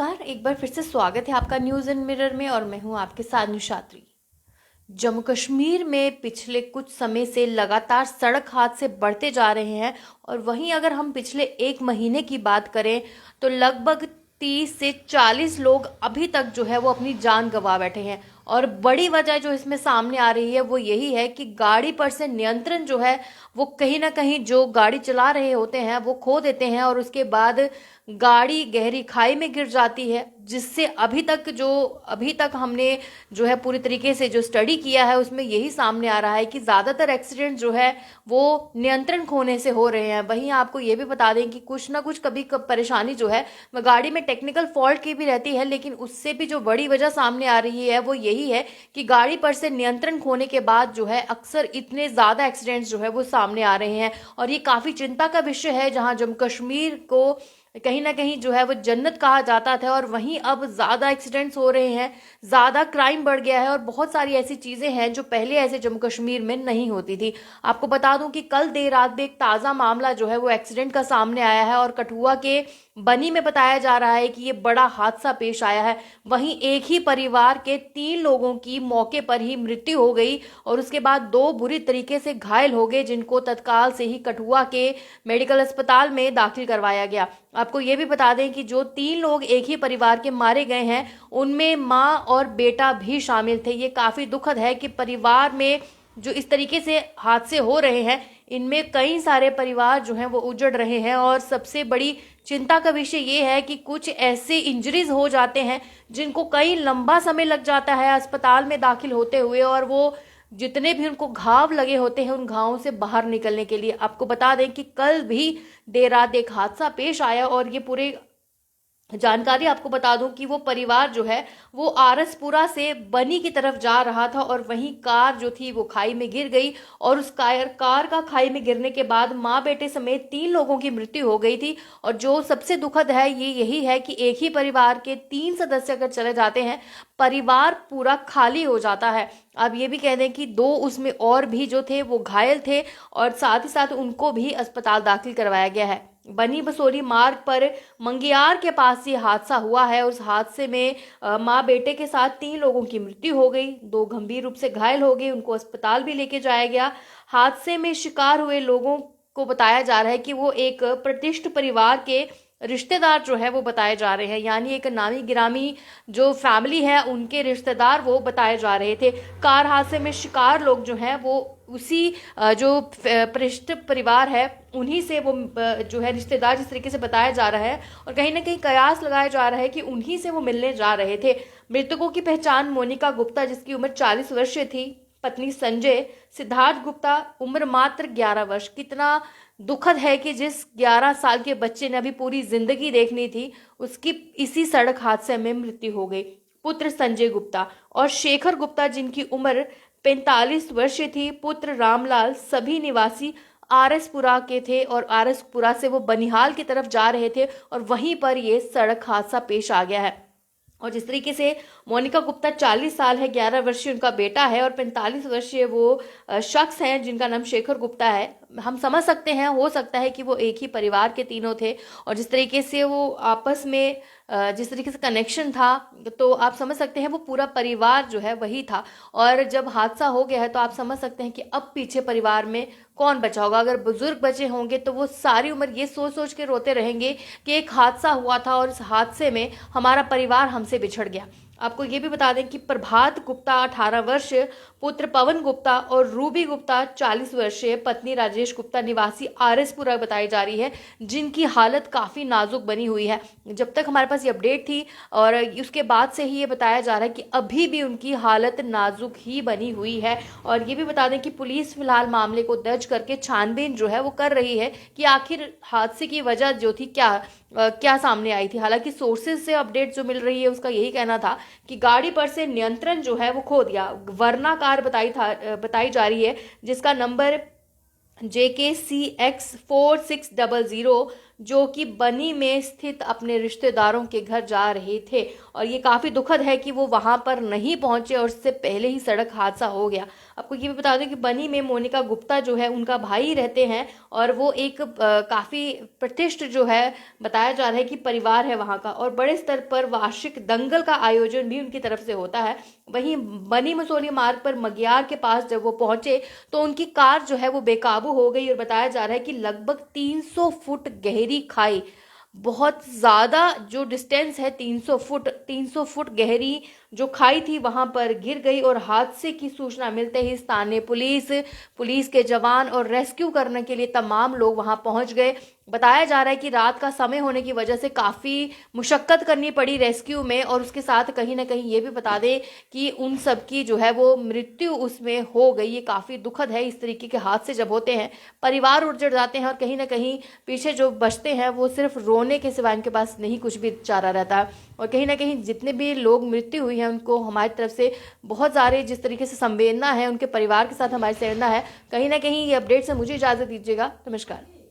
नमस्कार, एक बार फिर से स्वागत है आपका न्यूज़ इन मिरर में और मैं हूं आपके साथ निशात्री। जम्मू कश्मीर में पिछले कुछ समय से लगातार सड़क हादसे बढ़ते जा रहे हैं और वहीं अगर हम पिछले एक महीने की बात करें तो लगभग 30 से 40 लोग अभी तक जो है वो अपनी जान गंवा बैठे हैं। और बड़ी वजह जो इसमें सामने आ रही है वो यही है कि गाड़ी पर से नियंत्रण जो है वो कहीं ना कहीं जो गाड़ी चला रहे होते हैं वो खो देते हैं और उसके बाद गाड़ी गहरी खाई में गिर जाती है, जिससे अभी तक हमने जो है पूरी तरीके से जो स्टडी किया है उसमें यही सामने आ रहा है कि ज़्यादातर एक्सीडेंट जो है वो नियंत्रण खोने से हो रहे हैं। वहीं आपको ये भी बता दें कि कुछ ना कुछ कभी परेशानी जो है वह गाड़ी में टेक्निकल फॉल्ट की भी रहती है, लेकिन उससे भी जो बड़ी वजह सामने आ रही है वो यही है कि गाड़ी पर से नियंत्रण खोने के बाद जो है अक्सर इतने ज़्यादा एक्सीडेंट्स जो है वो सामने आ रहे हैं। और ये काफ़ी चिंता का विषय है, जहां जम्मू कश्मीर को कहीं ना कहीं जो है वो जन्नत कहा जाता था और वहीं अब ज़्यादा एक्सीडेंट्स हो रहे हैं, ज़्यादा क्राइम बढ़ गया है और बहुत सारी ऐसी चीज़ें हैं जो पहले ऐसे जम्मू कश्मीर में नहीं होती थी। आपको बता दूं कि कल देर रात में एक ताज़ा मामला जो है वो एक्सीडेंट का सामने आया है और कठुआ के बनी में बताया जा रहा है कि ये बड़ा हादसा पेश आया है। वहीं एक ही परिवार के 3 लोगों की मौके पर ही मृत्यु हो गई और उसके बाद 2 बुरी तरीके से घायल हो गए, जिनको तत्काल से ही कठुआ के मेडिकल अस्पताल में दाखिल करवाया गया। आपको ये भी बता दें कि जो 3 लोग एक ही परिवार के मारे गए हैं उनमें माँ और बेटा भी शामिल थे। ये काफी दुखद है कि परिवार में जो इस तरीके से हादसे हो रहे हैं इनमें कई सारे परिवार जो हैं वो उजड़ रहे हैं। और सबसे बड़ी चिंता का विषय ये है कि कुछ ऐसे इंजरीज हो जाते हैं जिनको कई लंबा समय लग जाता है अस्पताल में दाखिल होते हुए, और वो जितने भी उनको घाव लगे होते हैं उन घावों से बाहर निकलने के लिए। आपको बता दें कि कल भी देर रात एक हादसा पेश आया और ये पूरे जानकारी आपको बता दूं कि वो परिवार जो है वो आरसपुरा से बनी की तरफ जा रहा था और वहीं कार जो थी वो खाई में गिर गई और उस कार का खाई में गिरने के बाद माँ बेटे समेत 3 लोगों की मृत्यु हो गई थी। और जो सबसे दुखद है ये यही है कि एक ही परिवार के 3 सदस्य अगर चले जाते हैं परिवार पूरा खाली हो जाता है। अब ये भी कह दें कि 2 उसमें और भी जो थे वो घायल थे और साथ ही साथ उनको भी अस्पताल दाखिल करवाया गया है। बनी बसोली मार्ग पर मंगियार के पास ये हादसा हुआ है। उस हादसे में माँ बेटे के साथ 3 लोगों की मृत्यु हो गई, 2 गंभीर रूप से घायल हो गए, उनको अस्पताल भी लेके जाया गया। हादसे में शिकार हुए लोगों को बताया जा रहा है कि वो एक प्रतिष्ठित परिवार के रिश्तेदार जो है वो बताए जा रहे हैं, यानी एक नामी गिरामी जो फैमिली है उनके रिश्तेदार वो बताए जा रहे थे। कार हादसे में शिकार लोग जो हैं वो उसी जो परिष्ठ परिवार है उन्हीं से वो जो है रिश्तेदार जिस तरीके से बताया जा रहा है और कहीं ना कहीं कयास लगाया जा रहा है कि उन्हीं से वो मिलने जा रहे थे। मृतकों की पहचान मोनिका गुप्ता जिसकी उम्र 40 वर्ष थी, पत्नी संजय, सिद्धार्थ गुप्ता उम्र मात्र 11 वर्ष। कितना दुखद है कि जिस 11 साल के बच्चे ने अभी पूरी जिंदगी देखनी थी उसकी इसी सड़क हादसे में मृत्यु हो गई। पुत्र संजय गुप्ता और शेखर गुप्ता जिनकी उम्र 45 वर्ष थी, पुत्र रामलाल, सभी निवासी आरएसपुरा के थे और आरएसपुरा से वो बनिहाल की तरफ जा रहे थे और वहीं पर ये सड़क हादसा पेश आ गया है। और जिस तरीके से मोनिका गुप्ता 40 साल है, 11 वर्षीय उनका बेटा है और 45 वर्षीय वो शख्स हैं जिनका नाम शेखर गुप्ता है, हम समझ सकते हैं हो सकता है कि वो एक ही परिवार के तीनों थे। और जिस तरीके से वो आपस में जिस तरीके से कनेक्शन था तो आप समझ सकते हैं वो पूरा परिवार जो है वही था। और जब हादसा हो गया है तो आप समझ सकते हैं कि अब पीछे परिवार में कौन बचा होगा। अगर बुजुर्ग बचे होंगे तो वो सारी उम्र ये सोच सोच के रोते रहेंगे कि एक हादसा हुआ था और इस हादसे में हमारा परिवार हमसे बिछड़ गया। आपको ये भी बता दें कि प्रभात गुप्ता 18 वर्ष, पुत्र पवन गुप्ता और रूबी गुप्ता 40 वर्षीय, पत्नी राजेश गुप्ता निवासी आरएसपुरा बताई जा रही है, जिनकी हालत काफ़ी नाजुक बनी हुई है। जब तक हमारे पास ये अपडेट थी और उसके बाद से ही ये बताया जा रहा है कि अभी भी उनकी हालत नाजुक ही बनी हुई है। और ये भी बता दें कि पुलिस फिलहाल मामले को दर्ज करके छानबीन जो है वो कर रही है कि आखिर हादसे की वजह जो थी क्या सामने आई थी। हालांकि सोर्सेज से अपडेट जो मिल रही है उसका यही कहना था कि गाड़ी पर से नियंत्रण जो है वो खो दिया। वरना कार बताई जा रही है जिसका नंबर JKCX4600 जो कि बनी में स्थित अपने रिश्तेदारों के घर जा रहे थे। और ये काफ़ी दुखद है कि वो वहाँ पर नहीं पहुँचे और उससे पहले ही सड़क हादसा हो गया। आपको ये भी बता दूं कि बनी में मोनिका गुप्ता जो है उनका भाई रहते हैं और वो एक काफ़ी प्रतिष्ठित जो है बताया जा रहा है कि परिवार है वहाँ का, और बड़े स्तर पर वार्षिक दंगल का आयोजन भी उनकी तरफ से होता है। वहीं बनी मसोली मार्ग पर मगियार के पास जब वो पहुंचे तो उनकी कार जो है वो बेकाबू हो गई, और बताया जा रहा है कि लगभग 300 फुट गहरी खाई, बहुत ज़्यादा जो डिस्टेंस है 300 फुट गहरी जो खाई थी वहां पर गिर गई। और हादसे की सूचना मिलते ही स्थानीय पुलिस के जवान और रेस्क्यू करने के लिए तमाम लोग वहां पहुंच गए। बताया जा रहा है कि रात का समय होने की वजह से काफ़ी मुशक्कत करनी पड़ी रेस्क्यू में, और उसके साथ कहीं ना कहीं ये भी बता दें कि उन सब की जो है वो मृत्यु उसमें हो गई। ये काफ़ी दुखद है, इस तरीके के हादसे जब होते हैं परिवार उजड़ जाते हैं और कहीं ना कहीं पीछे जो बचते हैं वो सिर्फ रोने के सिवा इनके पास नहीं कुछ भी चारा रहता है। और कहीं ना कहीं जितने भी लोग मृत्यु हुई है उनको हमारी तरफ से बहुत सारे जिस तरीके से संवेदना है, उनके परिवार के साथ हमारी संवेदना है। कहीं ना कहीं ये अपडेट से मुझे इजाज़त दीजिएगा। नमस्कार।